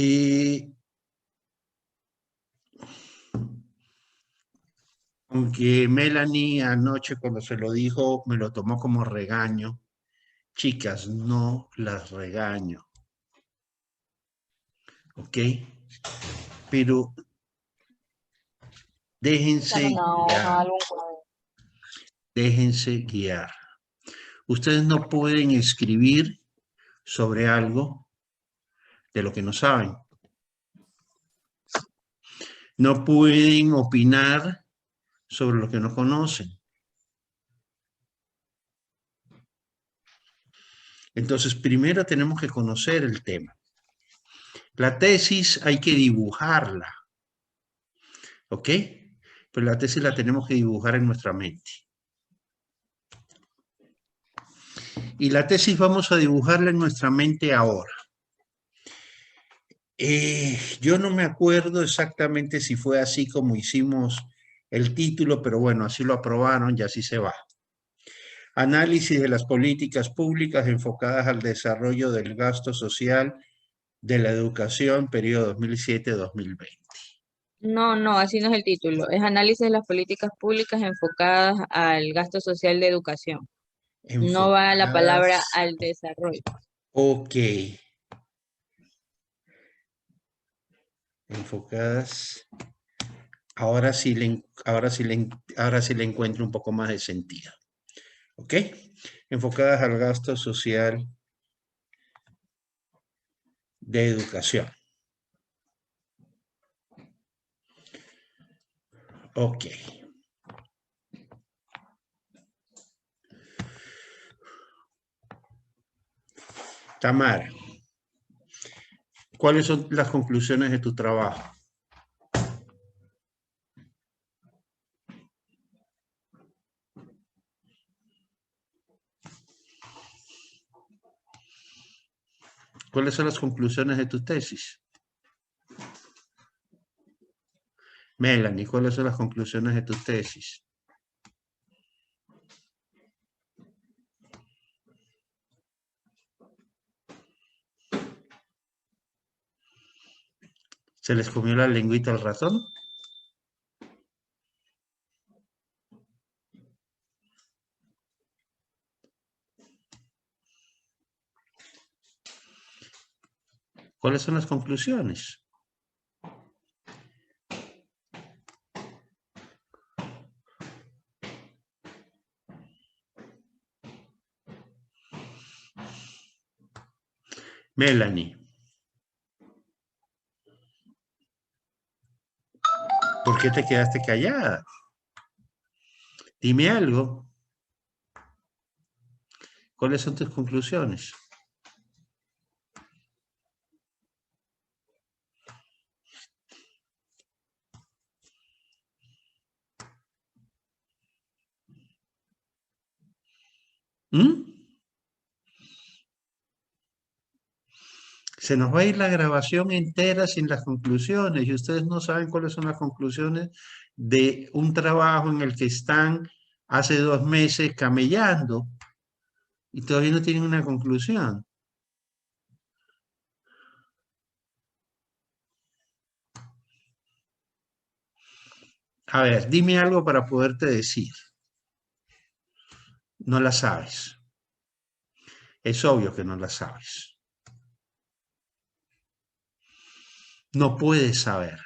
Eh, Aunque Melanie anoche cuando se lo dijo me lo tomó como regaño, chicas, no las regaño, ¿ok? Pero déjense Echar una hoja, guiar, algún cuaderno. déjense guiar. Ustedes no pueden escribir sobre algo de lo que no saben. No pueden opinar sobre lo que no conocen. Entonces, primero tenemos que conocer el tema. La tesis hay que dibujarla, ¿ok? Pero la tesis la tenemos que dibujar en nuestra mente. Y la tesis vamos a dibujarla en nuestra mente ahora. Yo no me acuerdo exactamente si fue así como hicimos el título, pero bueno, así lo aprobaron y así se va. Análisis de las políticas públicas enfocadas al desarrollo del gasto social de la educación, periodo 2007-2020. No, no, así no es el título. Es análisis de las políticas públicas enfocadas al gasto social de educación. No va la palabra Enfocadas, al desarrollo. ok, enfocadas, ahora sí le encuentro un poco más de sentido, ¿ok? Enfocadas al gasto social de educación. Ok. Tamara, ¿cuáles son las conclusiones de tu trabajo? ¿Cuáles son las conclusiones de tu tesis? Melanie, ¿cuáles son las conclusiones de tu tesis? ¿Se les comió la lengüita al ratón? ¿Cuáles son las conclusiones? Melanie, ¿por qué te quedaste callada? Dime algo. ¿Cuáles son tus conclusiones? ¿Mm? Se nos va a ir la grabación entera sin las conclusiones y ustedes no saben cuáles son las conclusiones de un trabajo en el que están hace 2 meses camellando y todavía no tienen una conclusión. A ver, dime algo para poderte decir. No la sabes. Es obvio que no la sabes. No puedes saberla.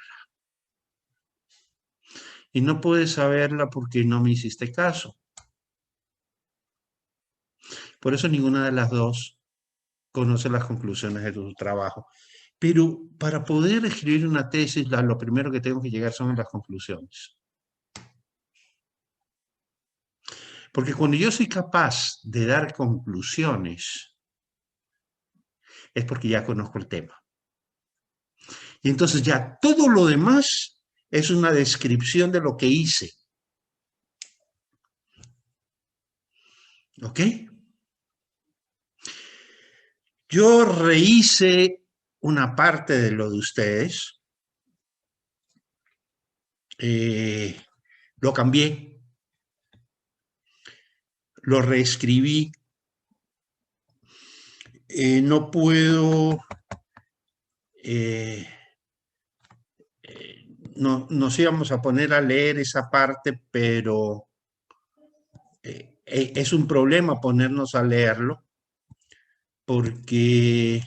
Y no puedes saberla porque no me hiciste caso. Por eso ninguna de las dos conoce las conclusiones de tu trabajo. Pero para poder escribir una tesis, lo primero que tengo que llegar son a las conclusiones. Porque cuando yo soy capaz de dar conclusiones, es porque ya conozco el tema. Y entonces ya todo lo demás es una descripción de lo que hice. ¿Ok? Yo rehice una parte de lo de ustedes, lo cambié, lo reescribí. No puedo nos íbamos a poner a leer esa parte, pero es un problema ponernos a leerlo, porque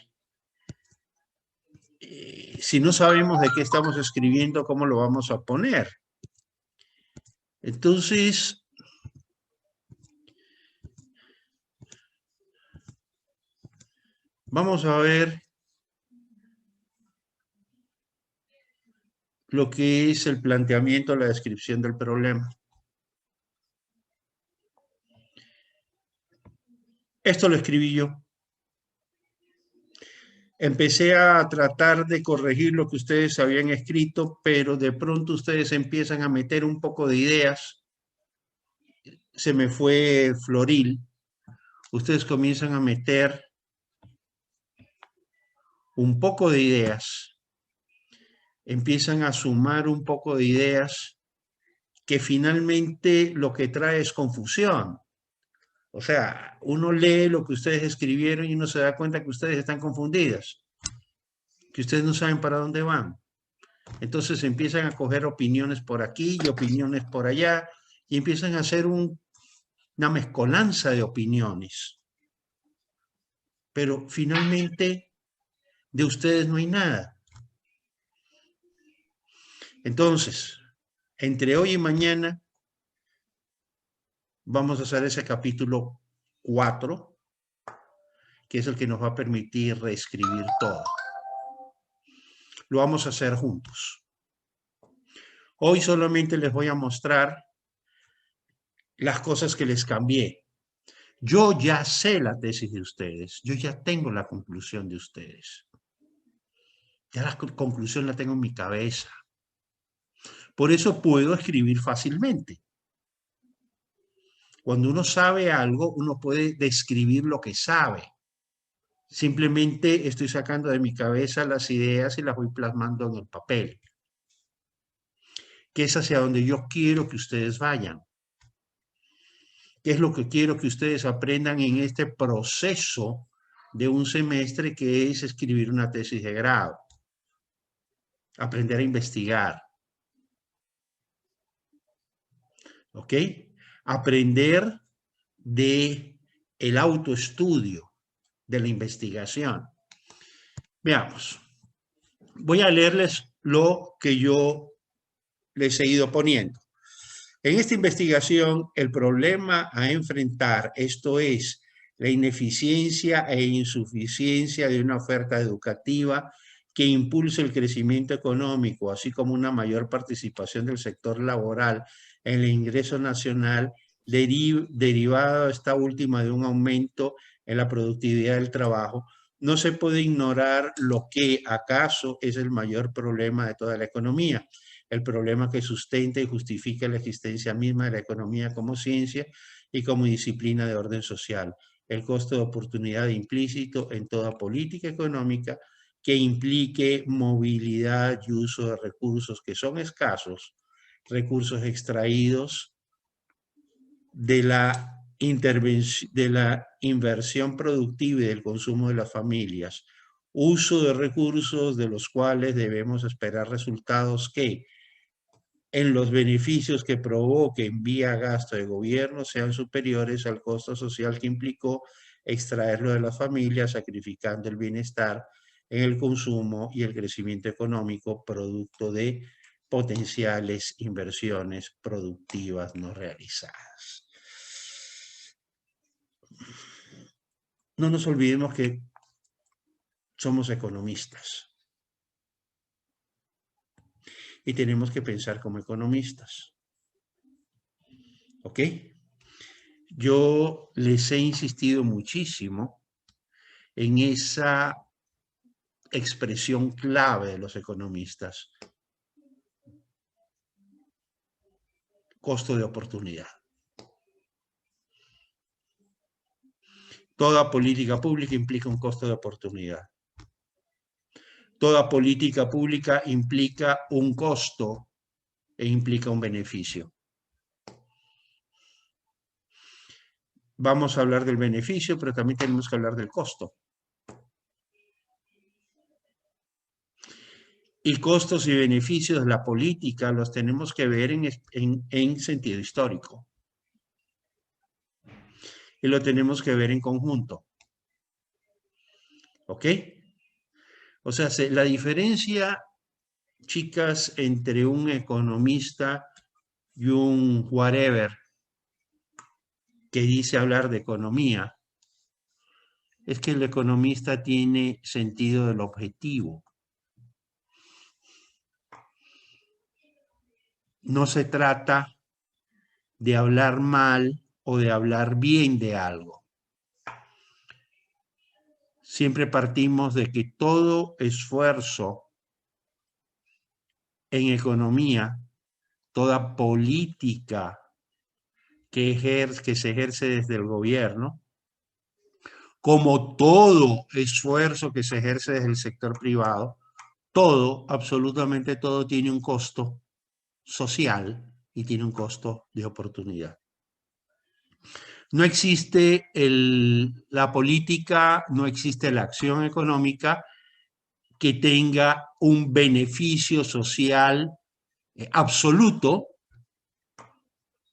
si no sabemos de qué estamos escribiendo, ¿cómo lo vamos a poner? Entonces, vamos a ver lo que es el planteamiento, la descripción del problema. Esto lo escribí yo. Empecé a tratar de corregir lo que ustedes habían escrito, pero de pronto ustedes empiezan a meter un poco de ideas. Se me fue Floril. Ustedes comienzan a meter un poco de ideas. Empiezan a sumar un poco de ideas que finalmente lo que trae es confusión. O sea, uno lee lo que ustedes escribieron y uno se da cuenta que ustedes están confundidas, que ustedes no saben para dónde van. Entonces empiezan a coger opiniones por aquí y opiniones por allá y empiezan a hacer una mezcolanza de opiniones. Pero finalmente de ustedes no hay nada. Entonces, entre hoy y mañana vamos a hacer ese capítulo 4, que es el que nos va a permitir reescribir todo. Lo vamos a hacer juntos. Hoy solamente les voy a mostrar las cosas que les cambié. Yo ya sé la tesis de ustedes. Yo ya tengo la conclusión de ustedes. Ya la conclusión la tengo en mi cabeza. Por eso puedo escribir fácilmente. Cuando uno sabe algo, uno puede describir lo que sabe. Simplemente estoy sacando de mi cabeza las ideas y las voy plasmando en el papel. Que es hacia donde yo quiero que ustedes vayan. ¿Qué es lo que quiero que ustedes aprendan en este proceso de un semestre, que es escribir una tesis de grado? Aprender a investigar. ¿Ok? Aprender de el autoestudio, de la investigación. Veamos. Voy a leerles lo que yo les he ido poniendo. En esta investigación, el problema a enfrentar, esto es, la ineficiencia e insuficiencia de una oferta educativa que impulse el crecimiento económico, así como una mayor participación del sector laboral en el ingreso nacional, derivado esta última de un aumento en la productividad del trabajo, no se puede ignorar lo que acaso es el mayor problema de toda la economía, el problema que sustenta y justifica la existencia misma de la economía como ciencia y como disciplina de orden social, el costo de oportunidad implícito en toda política económica que implique movilidad y uso de recursos que son escasos, recursos extraídos de la inversión productiva y del consumo de las familias, uso de recursos de los cuales debemos esperar resultados que, en los beneficios que provoquen vía gasto de gobierno, sean superiores al costo social que implicó extraerlo de las familias, sacrificando el bienestar en el consumo y el crecimiento económico producto de potenciales inversiones productivas no realizadas. No nos olvidemos que somos economistas y tenemos que pensar como economistas. ¿Ok? Yo les he insistido muchísimo en esa expresión clave de los economistas: costo de oportunidad. Toda política pública implica un costo de oportunidad. Toda política pública implica un costo e implica un beneficio. Vamos a hablar del beneficio, pero también tenemos que hablar del costo. Y costos y beneficios de la política los tenemos que ver en sentido histórico. Y lo tenemos que ver en conjunto. ¿Ok? O sea, la diferencia, chicas, entre un economista y un whatever que dice hablar de economía, es que el economista tiene sentido del objetivo. No se trata de hablar mal o de hablar bien de algo. Siempre partimos de que todo esfuerzo en economía, toda política que se ejerce desde el gobierno, como todo esfuerzo que se ejerce desde el sector privado, todo, absolutamente todo, tiene un costo social y tiene un costo de oportunidad. No existe la política, no existe la acción económica que tenga un beneficio social absoluto,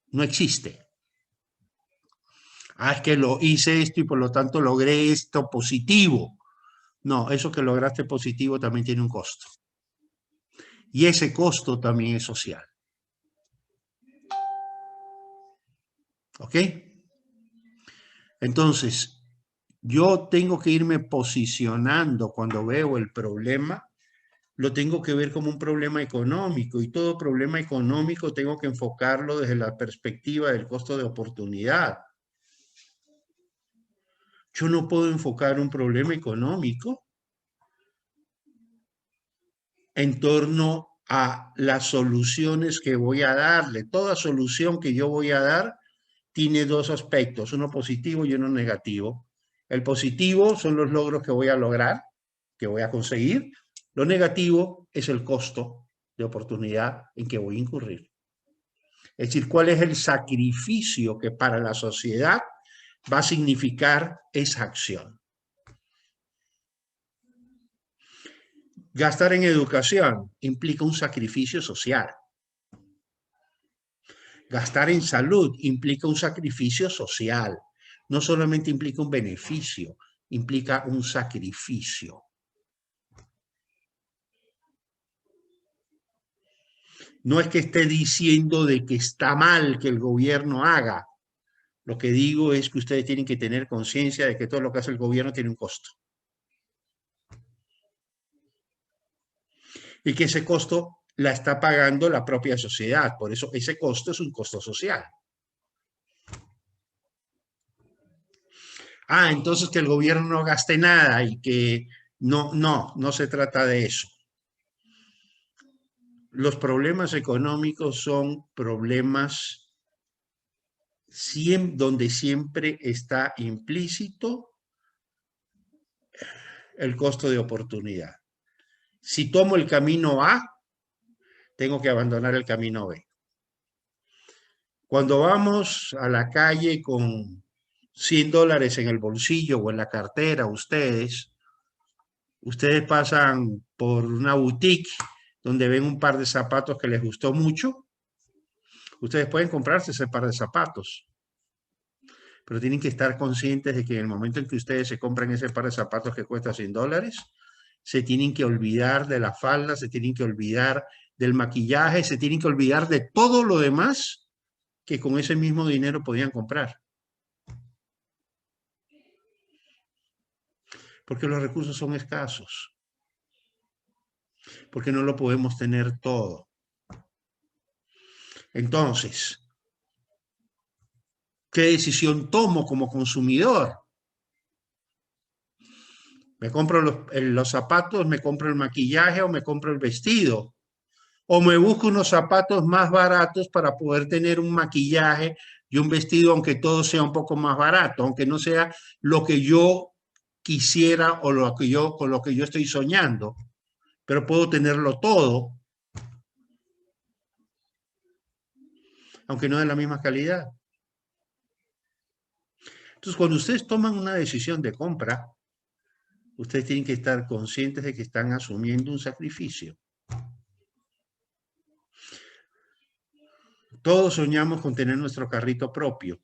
no existe. Es que lo hice esto y por lo tanto logré esto positivo. No, eso que lograste positivo también tiene un costo. Y ese costo también es social. ¿Ok? Entonces, yo tengo que irme posicionando cuando veo el problema, lo tengo que ver como un problema económico y todo problema económico tengo que enfocarlo desde la perspectiva del costo de oportunidad. Yo no puedo enfocar un problema económico en torno a las soluciones que voy a darle. Toda solución que yo voy a dar tiene dos aspectos, uno positivo y uno negativo. El positivo son los logros que voy a lograr, que voy a conseguir. Lo negativo es el costo de oportunidad en que voy a incurrir. Es decir, cuál es el sacrificio que para la sociedad va a significar esa acción. Gastar en educación implica un sacrificio social. Gastar en salud implica un sacrificio social. No solamente implica un beneficio, implica un sacrificio. No es que esté diciendo de que está mal que el gobierno haga. Lo que digo es que ustedes tienen que tener conciencia de que todo lo que hace el gobierno tiene un costo. Y que ese costo la está pagando la propia sociedad. Por eso ese costo es un costo social. Entonces que el gobierno no gaste nada y que no se trata de eso. Los problemas económicos son problemas donde siempre está implícito el costo de oportunidad. Si tomo el camino A, tengo que abandonar el camino B. Cuando vamos a la calle con $100 en el bolsillo o en la cartera, ustedes pasan por una boutique donde ven un par de zapatos que les gustó mucho, ustedes pueden comprarse ese par de zapatos. Pero tienen que estar conscientes de que en el momento en que ustedes se compran ese par de zapatos que cuesta $100, se tienen que olvidar de la falda, se tienen que olvidar del maquillaje, se tienen que olvidar de todo lo demás que con ese mismo dinero podían comprar. Porque los recursos son escasos. Porque no lo podemos tener todo. Entonces, ¿qué decisión tomo como consumidor? ¿Me compro los zapatos, me compro el maquillaje o me compro el vestido? ¿O me busco unos zapatos más baratos para poder tener un maquillaje y un vestido, aunque todo sea un poco más barato, aunque no sea lo que yo quisiera o con lo que yo estoy soñando, pero puedo tenerlo todo, aunque no de la misma calidad? Entonces, cuando ustedes toman una decisión de compra, ustedes tienen que estar conscientes de que están asumiendo un sacrificio. Todos soñamos con tener nuestro carrito propio.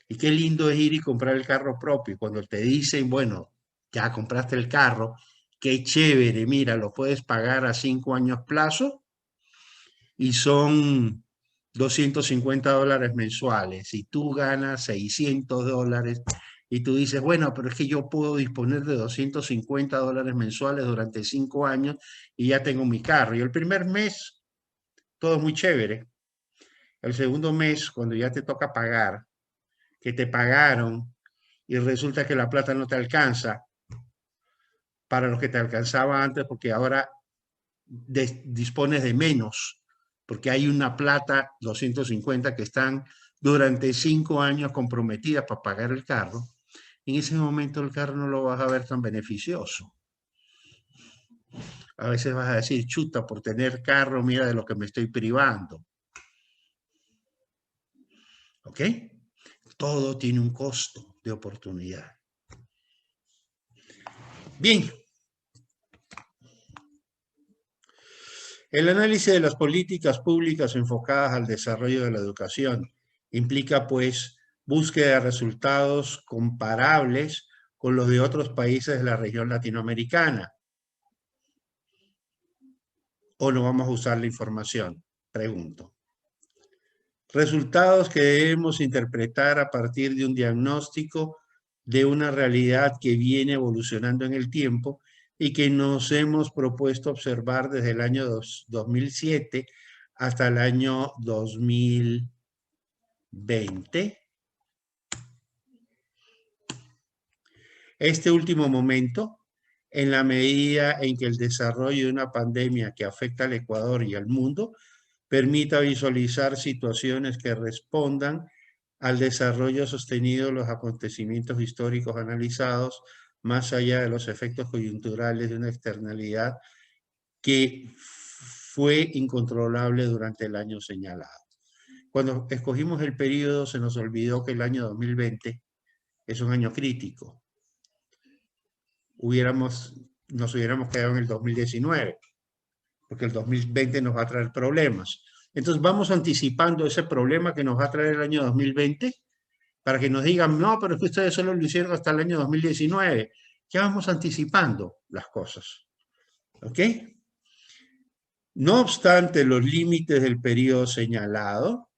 Y qué lindo es ir y comprar el carro propio. Cuando te dicen, bueno, ya compraste el carro, qué chévere, mira, lo puedes pagar a 5 años plazo y son $250 mensuales. Y tú ganas $600 y tú dices, bueno, pero es que yo puedo disponer de $250 mensuales durante 5 años y ya tengo mi carro. Y el primer mes, todo es muy chévere. El segundo mes, cuando ya te toca pagar, que te pagaron y resulta que la plata no te alcanza para lo que te alcanzaba antes, porque ahora dispones de menos, porque hay una plata, 250, que están durante 5 años comprometidas para pagar el carro. En ese momento el carro no lo vas a ver tan beneficioso. A veces vas a decir, chuta, por tener carro, mira de lo que me estoy privando. ¿Ok? Todo tiene un costo de oportunidad. Bien. El análisis de las políticas públicas enfocadas al desarrollo de la educación implica, pues, búsqueda de resultados comparables con los de otros países de la región latinoamericana. ¿O no vamos a usar la información? Pregunto. Resultados que debemos interpretar a partir de un diagnóstico de una realidad que viene evolucionando en el tiempo y que nos hemos propuesto observar desde el año 2007 hasta el año 2020. Este último momento, en la medida en que el desarrollo de una pandemia que afecta al Ecuador y al mundo permita visualizar situaciones que respondan al desarrollo sostenido de los acontecimientos históricos analizados, más allá de los efectos coyunturales de una externalidad que fue incontrolable durante el año señalado. Cuando escogimos el periodo, se nos olvidó que el año 2020 es un año crítico. Nos hubiéramos quedado en el 2019, porque el 2020 nos va a traer problemas. Entonces vamos anticipando ese problema que nos va a traer el año 2020 para que nos digan, no, pero es que ustedes solo lo hicieron hasta el año 2019. Ya vamos anticipando las cosas. ¿Ok? No obstante los límites del periodo señalado,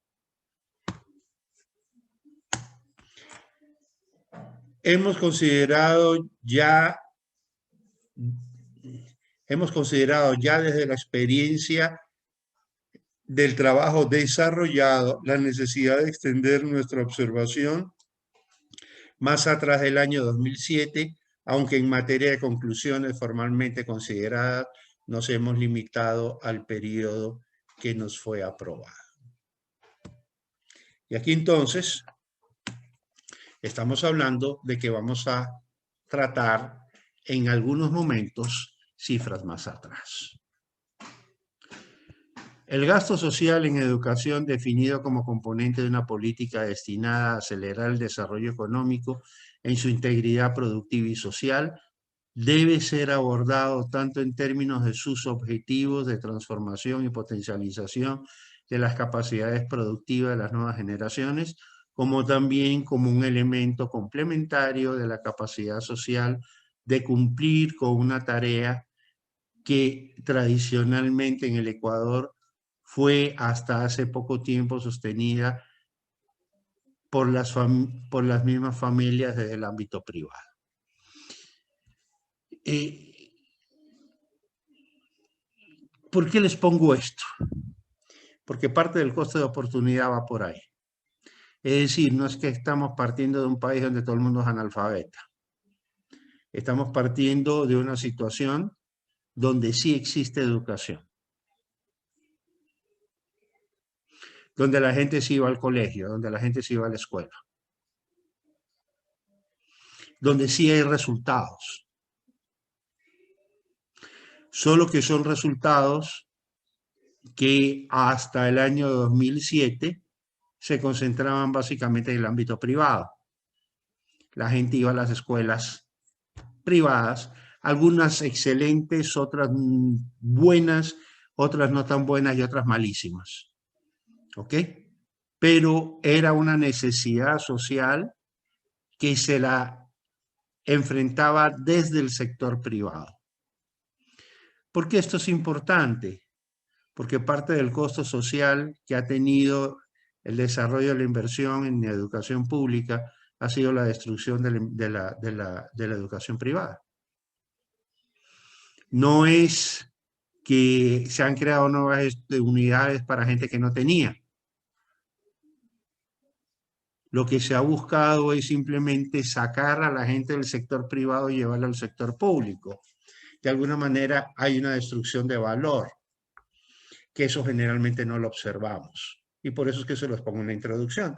hemos considerado ya desde la experiencia del trabajo desarrollado la necesidad de extender nuestra observación más atrás del año 2007, aunque en materia de conclusiones formalmente consideradas nos hemos limitado al periodo que nos fue aprobado. Y aquí entonces estamos hablando de que vamos a tratar en algunos momentos cifras más atrás. El gasto social en educación, definido como componente de una política destinada a acelerar el desarrollo económico en su integridad productiva y social, debe ser abordado tanto en términos de sus objetivos de transformación y potencialización de las capacidades productivas de las nuevas generaciones, como también como un elemento complementario de la capacidad social de cumplir con una tarea que tradicionalmente en el Ecuador fue hasta hace poco tiempo sostenida por las mismas familias desde el ámbito privado. ¿Por qué les pongo esto? Porque parte del costo de oportunidad va por ahí. Es decir, no es que estamos partiendo de un país donde todo el mundo es analfabeta. Estamos partiendo de una situación donde sí existe educación. Donde la gente sí va al colegio, donde la gente sí va a la escuela. Donde sí hay resultados. Solo que son resultados que hasta el año 2007 se concentraban básicamente en el ámbito privado. La gente iba a las escuelas privadas, algunas excelentes, otras buenas, otras no tan buenas y otras malísimas. ¿Ok? Pero era una necesidad social que se la enfrentaba desde el sector privado. ¿Por qué esto es importante? Porque parte del costo social que ha tenido el desarrollo de la inversión en educación pública ha sido la destrucción de la educación privada. No es que se han creado nuevas unidades para gente que no tenía. Lo que se ha buscado es simplemente sacar a la gente del sector privado y llevarla al sector público. De alguna manera hay una destrucción de valor, que eso generalmente no lo observamos. Y por eso es que se los pongo en la introducción.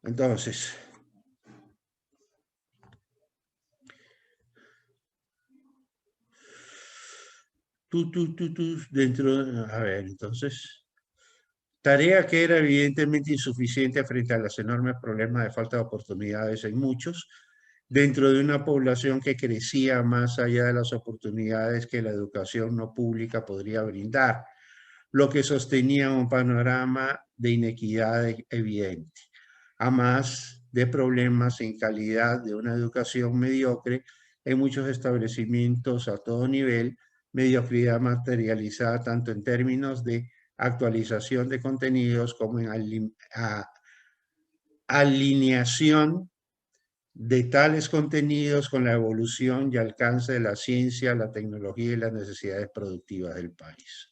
Entonces, a ver, entonces, tarea que era evidentemente insuficiente frente a los enormes problemas de falta de oportunidades en muchos, dentro de una población que crecía más allá de las oportunidades que la educación no pública podría brindar, lo que sostenía un panorama de inequidad evidente, a más de problemas en calidad de una educación mediocre en muchos establecimientos a todo nivel, mediocridad materializada tanto en términos de actualización de contenidos como en alineación de tales contenidos con la evolución y alcance de la ciencia, la tecnología y las necesidades productivas del país.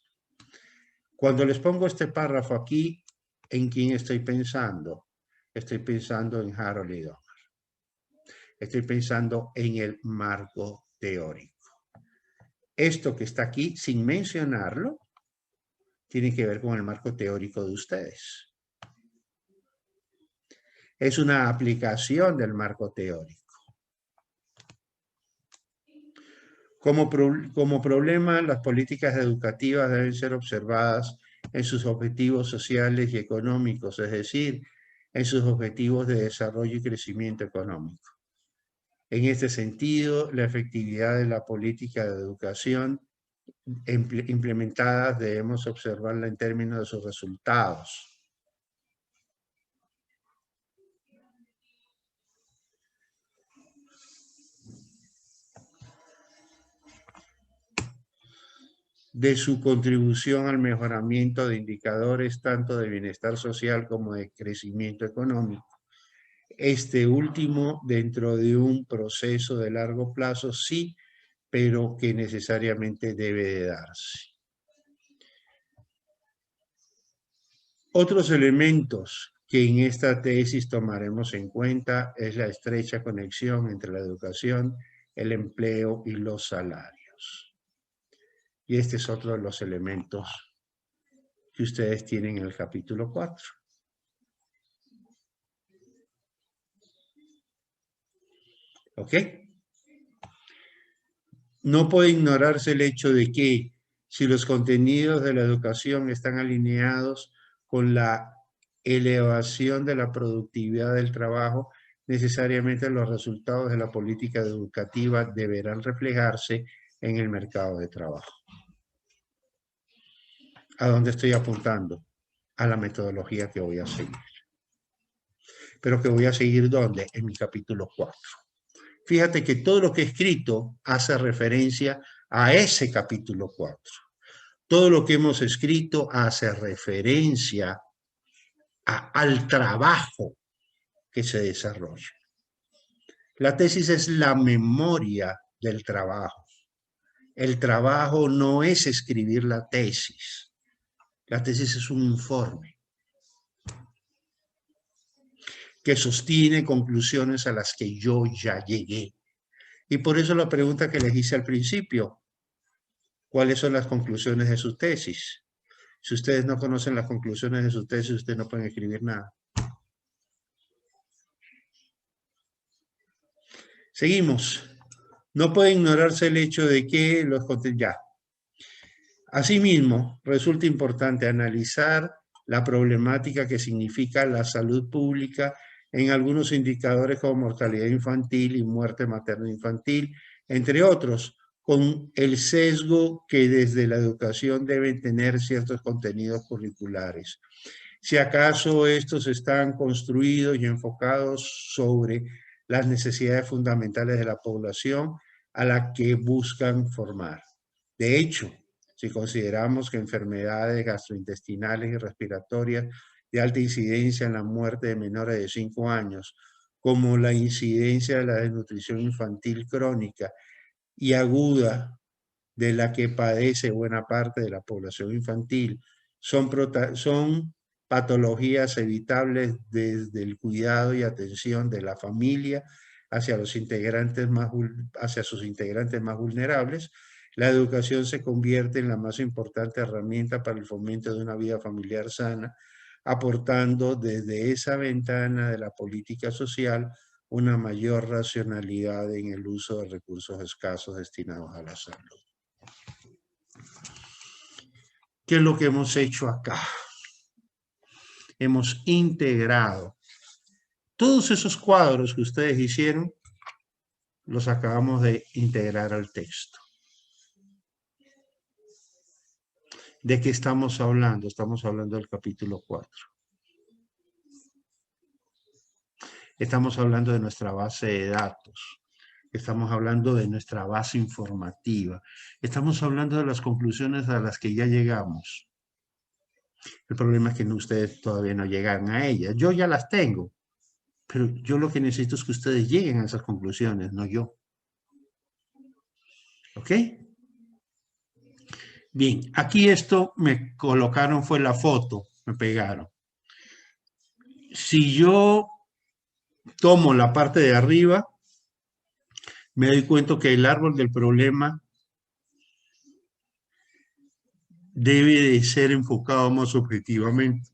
Cuando les pongo este párrafo aquí, ¿en quién estoy pensando? Estoy pensando en Harold y Domar. Estoy pensando en el marco teórico. Esto que está aquí, sin mencionarlo, tiene que ver con el marco teórico de ustedes. Es una aplicación del marco teórico. Como problema, las políticas educativas deben ser observadas en sus objetivos sociales y económicos, es decir, en sus objetivos de desarrollo y crecimiento económico. En este sentido, la efectividad de la política de educación implementadas debemos observarla en términos de sus resultados. De su contribución al mejoramiento de indicadores tanto de bienestar social como de crecimiento económico. Este último dentro de un proceso de largo plazo, sí, pero que necesariamente debe de darse. Otros elementos que en esta tesis tomaremos en cuenta es la estrecha conexión entre la educación, el empleo y los salarios. Y este es otro de los elementos que ustedes tienen en el capítulo 4. ¿Ok? No puede ignorarse el hecho de que si los contenidos de la educación están alineados con la elevación de la productividad del trabajo, necesariamente los resultados de la política educativa deberán reflejarse en el mercado de trabajo. ¿A dónde estoy apuntando? A la metodología que voy a seguir. Pero que voy a seguir ¿dónde? En mi capítulo 4. Fíjate que todo lo que he escrito hace referencia a ese capítulo 4. Todo lo que hemos escrito hace referencia al trabajo que se desarrolla. La tesis es la memoria del trabajo. El trabajo no es escribir la tesis. La tesis es un informe que sostiene conclusiones a las que yo ya llegué. Y por eso la pregunta que les hice al principio, ¿cuáles son las conclusiones de su tesis? Si ustedes no conocen las conclusiones de su tesis, ustedes no pueden escribir nada. Seguimos. No puede ignorarse el hecho de que los contenidos... Asimismo, resulta importante analizar la problemática que significa la salud pública en algunos indicadores como mortalidad infantil y muerte materno-infantil, entre otros, con el sesgo que desde la educación deben tener ciertos contenidos curriculares. Si acaso estos están construidos y enfocados sobre las necesidades fundamentales de la población a la que buscan formar. De hecho, si consideramos que enfermedades gastrointestinales y respiratorias de alta incidencia en la muerte de menores de 5 años, como la incidencia de la desnutrición infantil crónica y aguda de la que padece buena parte de la población infantil, son patologías evitables desde el cuidado y atención de la familia hacia sus integrantes más vulnerables. La educación se convierte en la más importante herramienta para el fomento de una vida familiar sana, aportando desde esa ventana de la política social una mayor racionalidad en el uso de recursos escasos destinados a la salud. ¿Qué es lo que hemos hecho acá? Hemos integrado todos esos cuadros que ustedes hicieron, los acabamos de integrar al texto. ¿De qué estamos hablando? Estamos hablando del capítulo 4. Estamos hablando de nuestra base de datos. Estamos hablando de nuestra base informativa. Estamos hablando de las conclusiones a las que ya llegamos. El problema es que ustedes todavía no llegan a ellas. Yo ya las tengo, pero yo lo que necesito es que ustedes lleguen a esas conclusiones, no yo. ¿Ok? Bien, aquí esto me colocaron, fue la foto, me pegaron. Si yo tomo la parte de arriba, me doy cuenta que el árbol del problema debe de ser enfocado más objetivamente.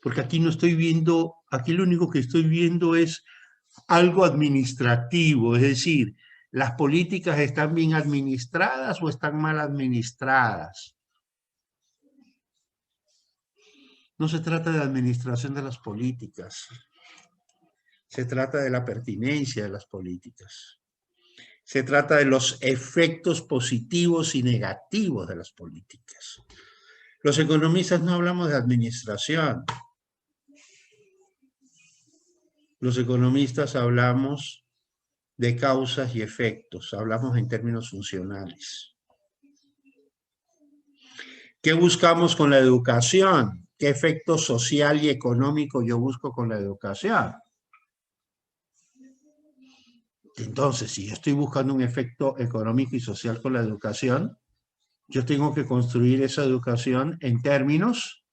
Porque aquí no estoy viendo, aquí lo único que estoy viendo es algo administrativo, es decir, ¿las políticas están bien administradas o están mal administradas? No se trata de administración de las políticas, se trata de la pertinencia de las políticas. Se trata de los efectos positivos y negativos de las políticas. Los economistas no hablamos de administración. Los economistas hablamos de causas y efectos, hablamos en términos funcionales. ¿Qué buscamos con la educación? ¿Qué efecto social y económico yo busco con la educación? Entonces, si yo estoy buscando un efecto económico y social con la educación, yo tengo que construir esa educación en términos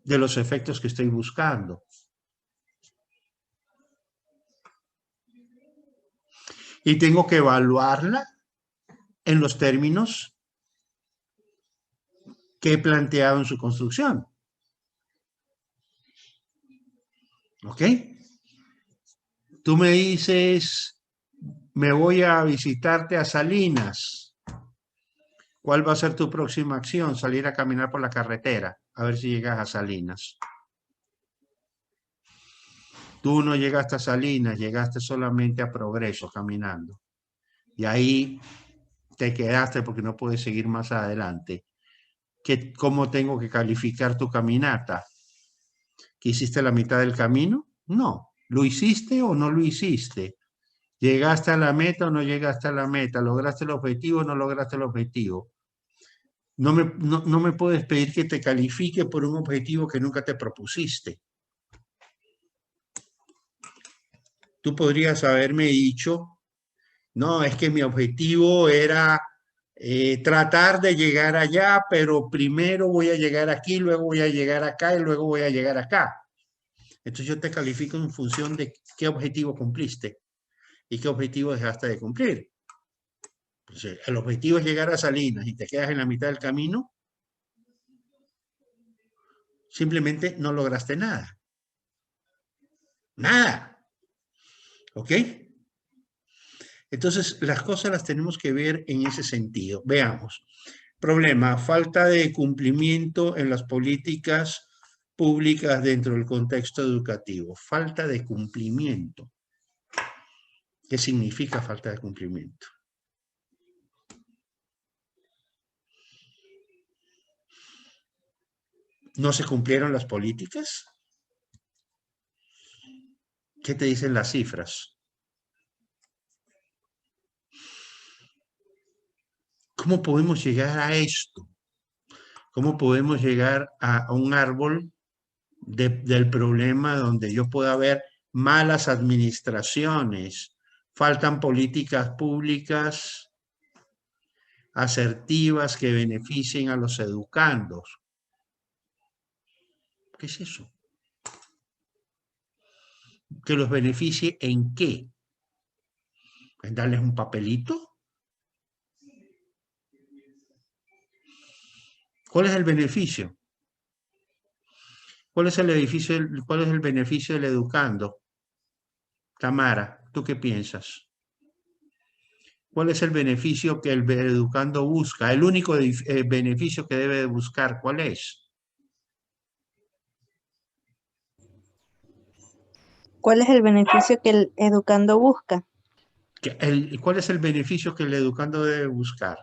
de los efectos que estoy buscando. Y tengo que evaluarla en los términos que he planteado en su construcción. ¿Ok? Tú me dices, me voy a visitarte a Salinas. ¿Cuál va a ser tu próxima acción? Salir a caminar por la carretera, a ver si llegas a Salinas. Tú no llegaste a Salinas, llegaste solamente a Progreso caminando. Y ahí te quedaste porque no puedes seguir más adelante. ¿Cómo tengo que calificar tu caminata? ¿Que hiciste la mitad del camino? No. ¿Lo hiciste o no lo hiciste? ¿Llegaste a la meta o no llegaste a la meta? ¿Lograste el objetivo o no lograste el objetivo? No me puedes pedir que te califique por un objetivo que nunca te propusiste. Tú podrías haberme dicho, no, es que mi objetivo era tratar de llegar allá, pero primero voy a llegar aquí, luego voy a llegar acá y luego voy a llegar acá. Entonces yo te califico en función de qué objetivo cumpliste y qué objetivo dejaste de cumplir. Entonces, el objetivo es llegar a Salinas y te quedas en la mitad del camino, simplemente no lograste nada. Nada. ¿Ok? Entonces, las cosas las tenemos que ver en ese sentido. Veamos. Problema, falta de cumplimiento en las políticas públicas dentro del contexto educativo. Falta de cumplimiento. ¿Qué significa falta de cumplimiento? ¿No se cumplieron las políticas? ¿Qué te dicen las cifras? ¿Cómo podemos llegar a esto? ¿Cómo podemos llegar a un árbol del problema donde yo pueda ver malas administraciones, faltan políticas públicas asertivas que beneficien a los educandos? ¿Qué es eso? ¿Que los beneficie en qué? ¿En darles un papelito? ¿Cuál es el beneficio? ¿Cuál es el beneficio del educando? Tamara, ¿tú qué piensas? ¿Cuál es el beneficio que el educando busca? El único beneficio que debe buscar, ¿cuál es? ¿Cuál es el beneficio que el educando busca? ¿Cuál es el beneficio que el educando debe buscar?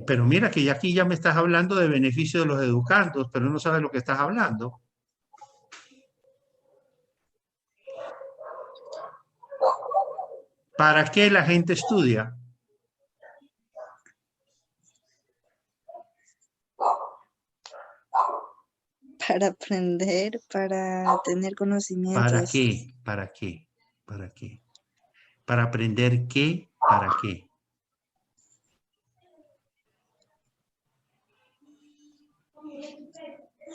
Pero mira que aquí ya me estás hablando de beneficio de los educandos, pero no sabes lo que estás hablando. ¿Para qué la gente estudia? Para aprender, para tener conocimientos. ¿Para qué? ¿Para qué? ¿Para qué? ¿Para aprender qué? ¿Para qué?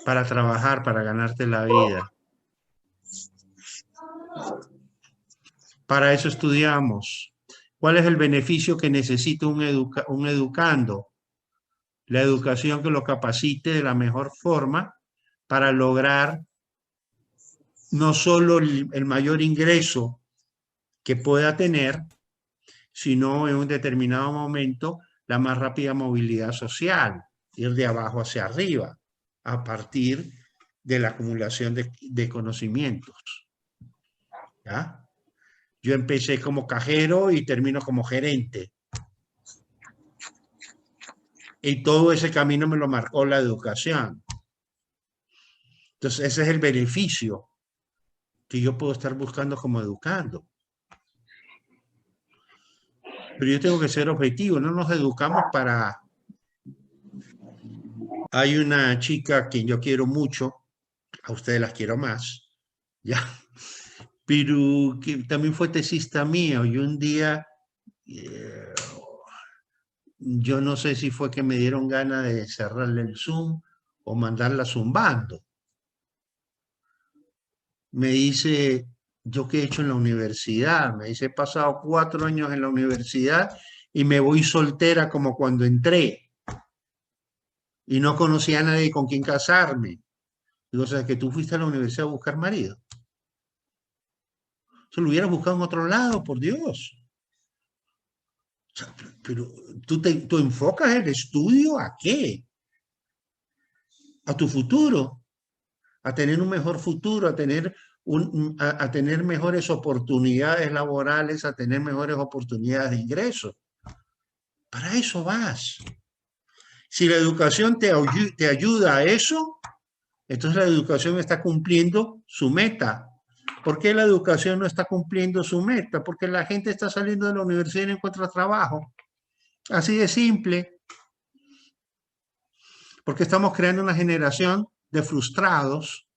Para trabajar, para ganarte la vida. Para eso estudiamos. ¿Cuál es el beneficio que necesita un educando? La educación que lo capacite de la mejor forma para lograr no solo el mayor ingreso que pueda tener, sino en un determinado momento la más rápida movilidad social, ir de abajo hacia arriba, a partir de la acumulación de conocimientos. ¿Ya? Yo empecé como cajero y termino como gerente. Y todo ese camino me lo marcó la educación. Entonces, ese es el beneficio que yo puedo estar buscando como educando. Pero yo tengo que ser objetivo, no nos educamos para... Hay una chica a quien yo quiero mucho, a ustedes las quiero más, ¿ya? Pero que también fue tesista mío y un día, yo no sé si fue que me dieron ganas de cerrarle el Zoom o mandarla zumbando. Me dice, ¿yo qué he hecho en la universidad? Me dice, he pasado 4 años en la universidad y me voy soltera como cuando entré. Y no conocía a nadie con quien casarme. Digo, o sea, que tú fuiste a la universidad a buscar marido. Eso lo hubieras buscado en otro lado, por Dios. O sea, pero tú enfocas el estudio ¿a qué? A tu futuro, a tener un mejor futuro, a tener mejores oportunidades laborales, a tener mejores oportunidades de ingreso. Para eso vas. Si la educación te ayuda a eso, entonces la educación está cumpliendo su meta. ¿Por qué la educación no está cumpliendo su meta? Porque la gente está saliendo de la universidad y no encuentra trabajo. Así de simple. Porque estamos creando una generación de frustrados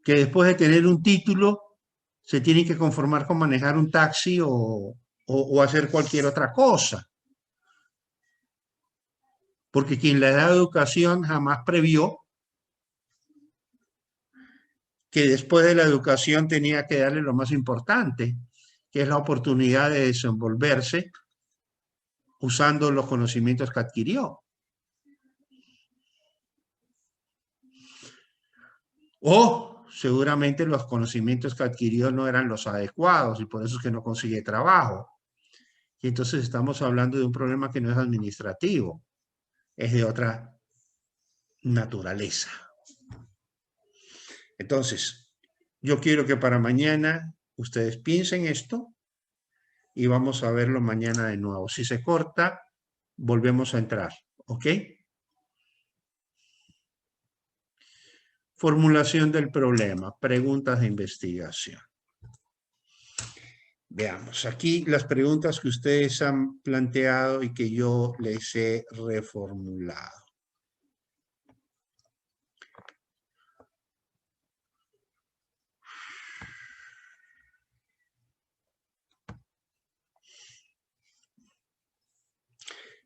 que después de tener un título se tienen que conformar con manejar un taxi o hacer cualquier otra cosa. Porque quien le da educación jamás previó que después de la educación tenía que darle lo más importante, que es la oportunidad de desenvolverse usando los conocimientos que adquirió. O seguramente los conocimientos que adquirió no eran los adecuados y por eso es que no consigue trabajo. Y entonces estamos hablando de un problema que no es administrativo, es de otra naturaleza. Entonces, yo quiero que para mañana ustedes piensen esto y vamos a verlo mañana de nuevo. Si se corta, volvemos a entrar, ¿ok? Formulación del problema, preguntas de investigación. Veamos, aquí las preguntas que ustedes han planteado y que yo les he reformulado.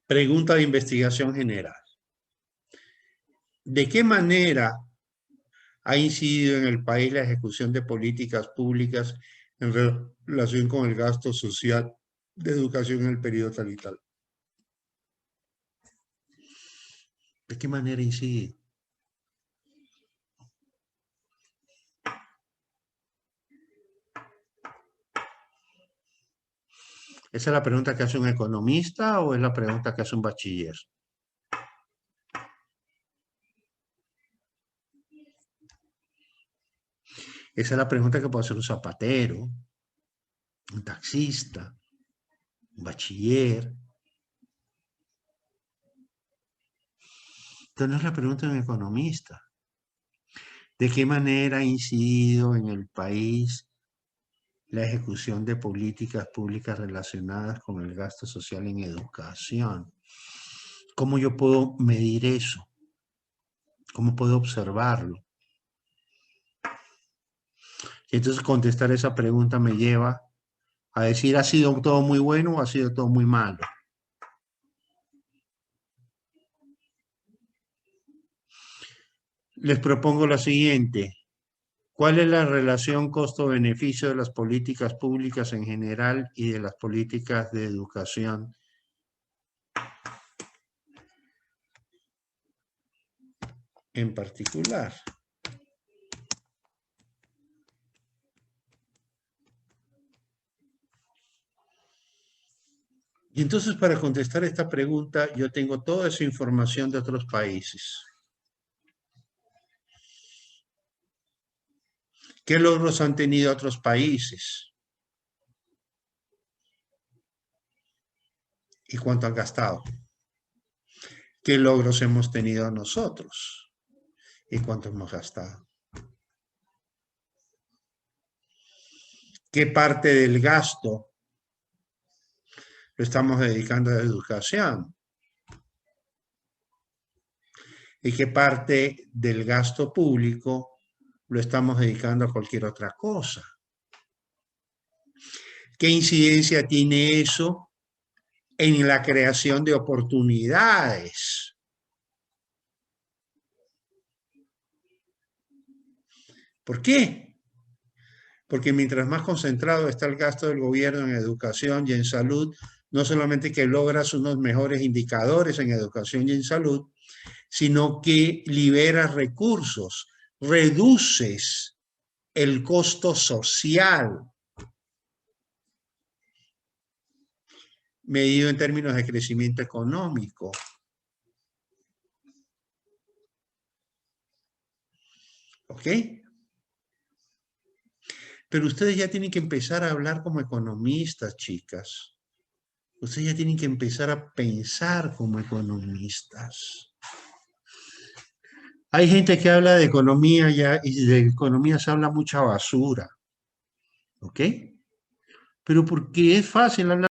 Pregunta de investigación general. ¿De qué manera ha incidido en el país la ejecución de políticas públicas en relación con el gasto social de educación en el periodo tal y tal? ¿De qué manera incide? ¿Esa es la pregunta que hace un economista o es la pregunta que hace un bachiller? Esa es la pregunta que puede hacer un zapatero, un taxista, un bachiller. Entonces no es la pregunta de un economista. ¿De qué manera ha incidido en el país la ejecución de políticas públicas relacionadas con el gasto social en educación? ¿Cómo yo puedo medir eso? ¿Cómo puedo observarlo? Y entonces contestar esa pregunta me lleva a decir, ¿ha sido todo muy bueno o ha sido todo muy malo? Les propongo la siguiente. ¿Cuál es la relación costo-beneficio de las políticas públicas en general y de las políticas de educación en particular? Y entonces para contestar esta pregunta yo tengo toda esa información de otros países. ¿Qué logros han tenido otros países? ¿Y cuánto han gastado? ¿Qué logros hemos tenido nosotros? ¿Y cuánto hemos gastado? ¿Qué parte del gasto lo estamos dedicando a la educación? ¿Y qué parte del gasto público lo estamos dedicando a cualquier otra cosa? ¿Qué incidencia tiene eso en la creación de oportunidades? ¿Por qué? Porque mientras más concentrado está el gasto del gobierno en educación y en salud, no solamente que logras unos mejores indicadores en educación y en salud, sino que liberas recursos, reduces el costo social, medido en términos de crecimiento económico. ¿Ok? Pero ustedes ya tienen que empezar a hablar como economistas, chicas. Ustedes ya tienen que empezar a pensar como economistas. Hay gente que habla de economía ya, y de economía se habla mucha basura. ¿Ok? Pero porque es fácil hablar